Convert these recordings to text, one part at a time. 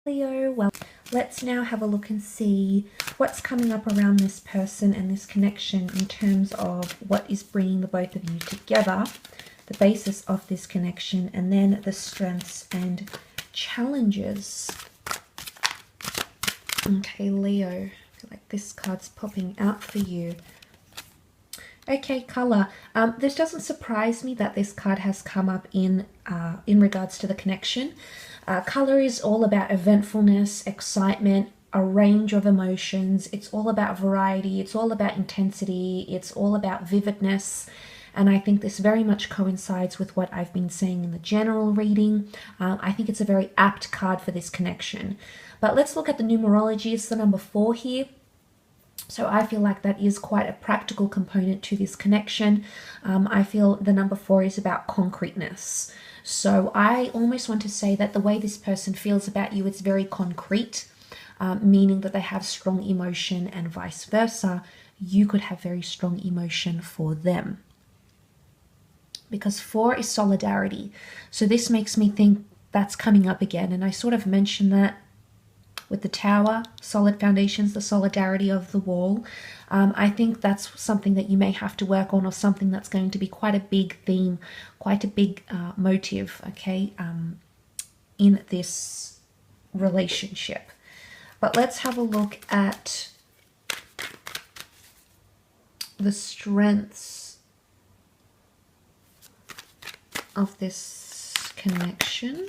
Leo, well, let's now have a look and see what's coming up around this person and this connection in terms of what is bringing the both of you together, the basis of this connection, and then the strengths and challenges. Okay, Leo, I feel like this card's popping out for you. Okay, color. This doesn't surprise me that this card has come up in regards to the connection. Color is all about eventfulness, excitement, a range of emotions. It's all about variety. It's all about intensity. It's all about vividness. And I think this very much coincides with what I've been saying in the general reading. I think it's a very apt card for this connection. But let's look at the numerology. It's the number 4 here. So I feel like that is quite a practical component to this connection. I feel the number 4 is about concreteness. So I almost want to say that the way this person feels about you is very concrete, meaning that they have strong emotion, and vice versa. You could have very strong emotion for them. Because 4 is solidarity. So this makes me think that's coming up again. And I sort of mentioned that with the tower, solid foundations, the solidarity of the wall. I think that's something that you may have to work on, or something that's going to be quite a big theme, quite a big motive, okay, in this relationship. But let's have a look at the strengths of this connection.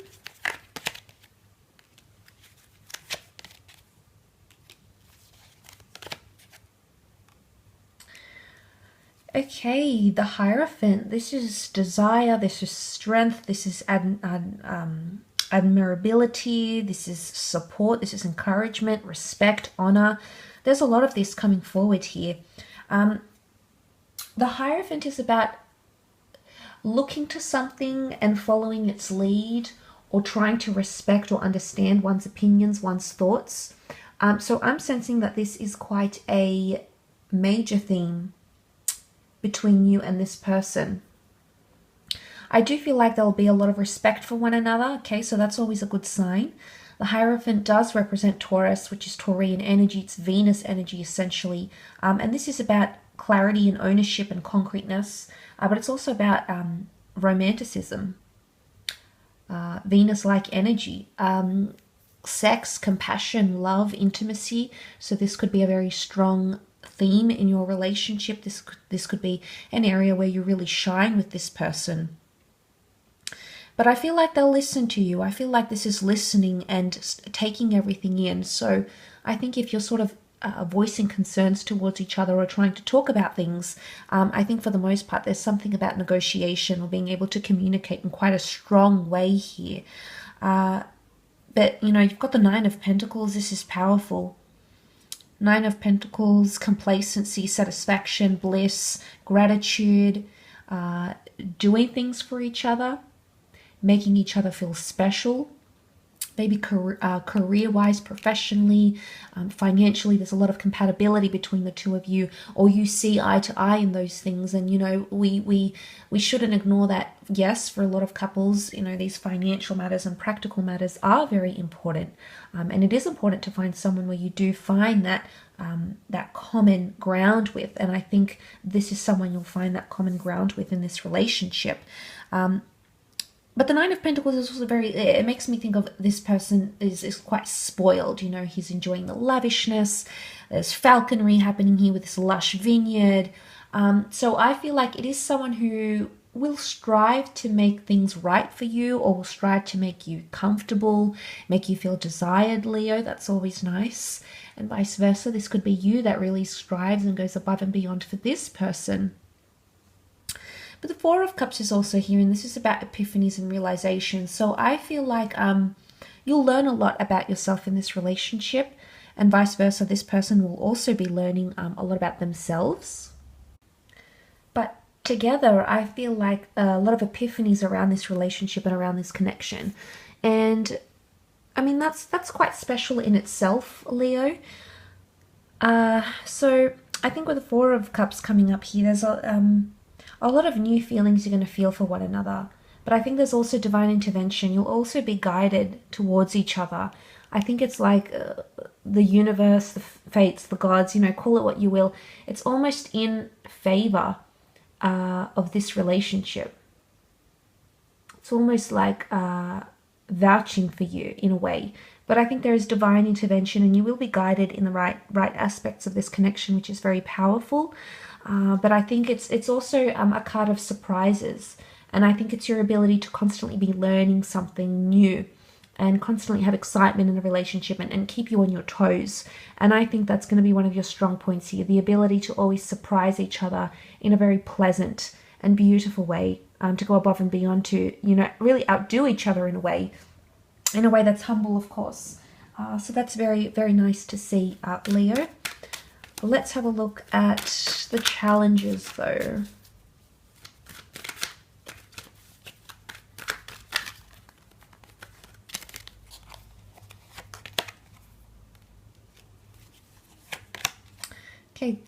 Okay, the Hierophant. This is desire, this is strength, this is admirability, this is support, this is encouragement, respect, honor. There's a lot of this coming forward here. The Hierophant is about looking to something and following its lead, or trying to respect or understand one's opinions, one's thoughts. So I'm sensing that this is quite a major theme between you and this person. I do feel like there'll be a lot of respect for one another, okay, so that's always a good sign. The Hierophant does represent Taurus, which is Taurian energy. It's Venus energy, essentially. And this is about clarity and ownership and concreteness, but it's also about romanticism, Venus-like energy, sex, compassion, love, intimacy. So this could be a very strong theme in your relationship. This could be an area where you really shine with this person. But I feel like they'll listen to you. I feel like this is listening and taking everything in. So I think if you're sort of voicing concerns towards each other, or trying to talk about things, I think for the most part there's something about negotiation, or being able to communicate in quite a strong way here. But you know, you've got the 9 of Pentacles. This is powerful. 9 of Pentacles, complacency, satisfaction, bliss, gratitude, doing things for each other, making each other feel special, maybe career-wise, professionally, financially. There's a lot of compatibility between the two of you, or you see eye to eye in those things. And you know, we shouldn't ignore that. Yes, for a lot of couples, you know, these financial matters and practical matters are very important, and it is important to find someone where you do find that that common ground with. And I think this is someone you'll find that common ground with in this relationship. But the 9 of Pentacles is also it makes me think of this person is quite spoiled. You know, he's enjoying the lavishness. There's falconry happening here with this lush vineyard. So I feel like it is someone who will strive to make things right for you, or will strive to make you comfortable, make you feel desired, Leo. That's always nice. And vice versa. This could be you that really strives and goes above and beyond for this person. But the 4 of Cups is also here, and this is about epiphanies and realizations. So I feel like you'll learn a lot about yourself in this relationship, and vice versa. This person will also be learning a lot about themselves. But together, I feel like a lot of epiphanies around this relationship and around this connection. And I mean, that's quite special in itself, Leo. So I think with the 4 of Cups coming up here, there's a lot of new feelings you're going to feel for one another. But I think there's also divine intervention. You'll also be guided towards each other. I think it's like the universe, the fates, the gods, you know, call it what you will. It's almost in favor of this relationship. It's almost like vouching for you in a way. But I think there is divine intervention, and you will be guided in the right aspects of this connection, which is very powerful. But I think it's also a card of surprises, and I think it's your ability to constantly be learning something new and constantly have excitement in the relationship and keep you on your toes. And I think that's going to be one of your strong points here, the ability to always surprise each other in a very pleasant and beautiful way, to go above and beyond, to, you know, really outdo each other in a way that's humble, of course. So that's very, very nice to see, Leo. Let's have a look at the challenges, though. Okay,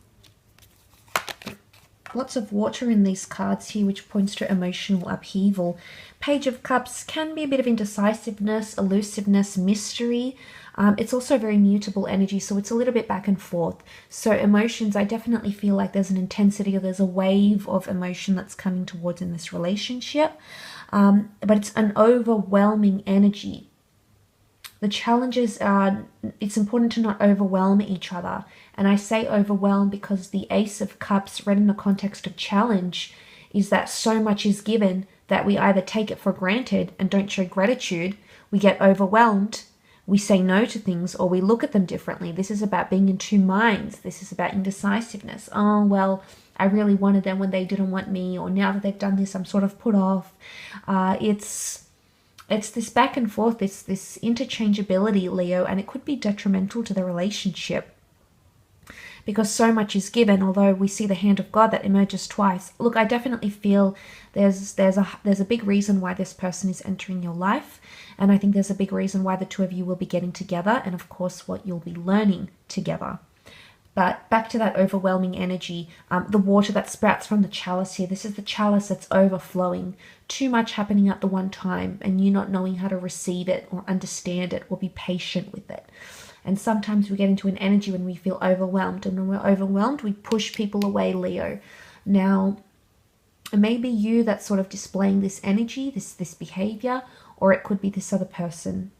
lots of water in these cards here, which points to emotional upheaval. Page of Cups can be a bit of indecisiveness, elusiveness, mystery. It's also very mutable energy, so it's a little bit back and forth. So emotions, I definitely feel like there's an intensity, or there's a wave of emotion that's coming towards in this relationship. But it's an overwhelming energy. The challenges are, it's important to not overwhelm each other. And I say overwhelm because the Ace of Cups, read in the context of challenge, is that so much is given that we either take it for granted and don't show gratitude, we get overwhelmed, we say no to things, or we look at them differently. This is about being in two minds. This is about indecisiveness. Oh, well, I really wanted them when they didn't want me, or now that they've done this, I'm sort of put off. It's this back and forth, this interchangeability, Leo, and it could be detrimental to the relationship because so much is given. Although we see the hand of God that emerges twice. Look, I definitely feel there's a big reason why this person is entering your life, and I think there's a big reason why the two of you will be getting together, and of course what you'll be learning together. But back to that overwhelming energy, the water that sprouts from the chalice here. This is the chalice that's overflowing. Too much happening at the one time, and you not knowing how to receive it or understand it or be patient with it. And sometimes we get into an energy when we feel overwhelmed, and when we're overwhelmed, we push people away, Leo. Now, it may be you that's sort of displaying this energy, this behavior, or it could be this other person.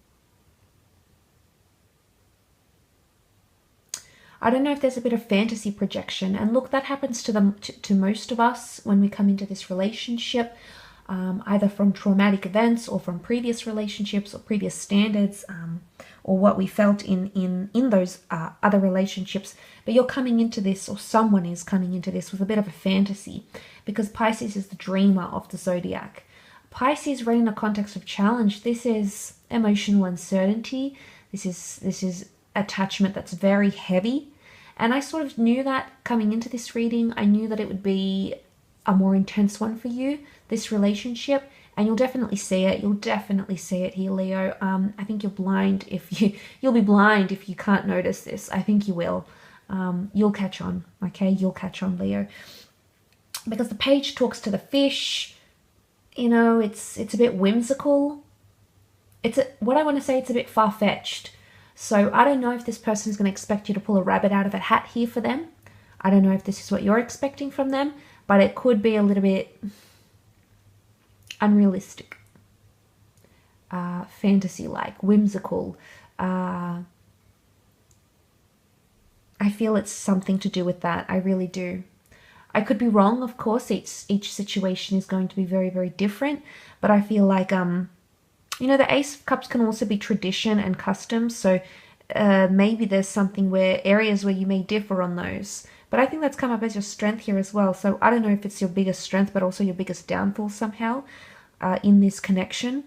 I don't know if there's a bit of fantasy projection. And look, that happens to most of us when we come into this relationship, either from traumatic events or from previous relationships or previous standards, or what we felt in those other relationships. But you're coming into this, or someone is coming into this with a bit of a fantasy, because Pisces is the dreamer of the zodiac. Pisces, read in the context of challenge, this is emotional uncertainty. This is attachment that's very heavy. And I sort of knew that coming into this reading. I knew that it would be a more intense one for you, this relationship, and you'll definitely see it. You'll definitely see it here, Leo. I think you'll be blind if you can't notice this. I think you will. You'll catch on, okay? You'll catch on, Leo. Because the page talks to the fish. You know, it's a bit whimsical. What I want to say, it's a bit far-fetched. So I don't know if this person is going to expect you to pull a rabbit out of a hat here for them. I don't know if this is what you're expecting from them, but it could be a little bit unrealistic, fantasy-like, whimsical. I feel it's something to do with that. I really do. I could be wrong, of course. Each situation is going to be very, very different, but I feel like you know, the Ace of Cups can also be tradition and custom, so maybe there's something areas where you may differ on those. But I think that's come up as your strength here as well. So I don't know if it's your biggest strength, but also your biggest downfall somehow in this connection.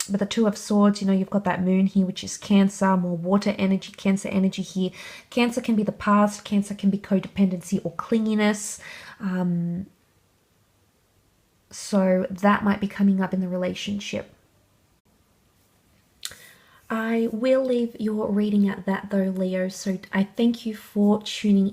But the Two of Swords, you know, you've got that moon here, which is Cancer, more water energy, Cancer energy here. Cancer can be the past, Cancer can be codependency or clinginess. So that might be coming up in the relationship. I will leave your reading at that though, Leo. So I thank you for tuning in.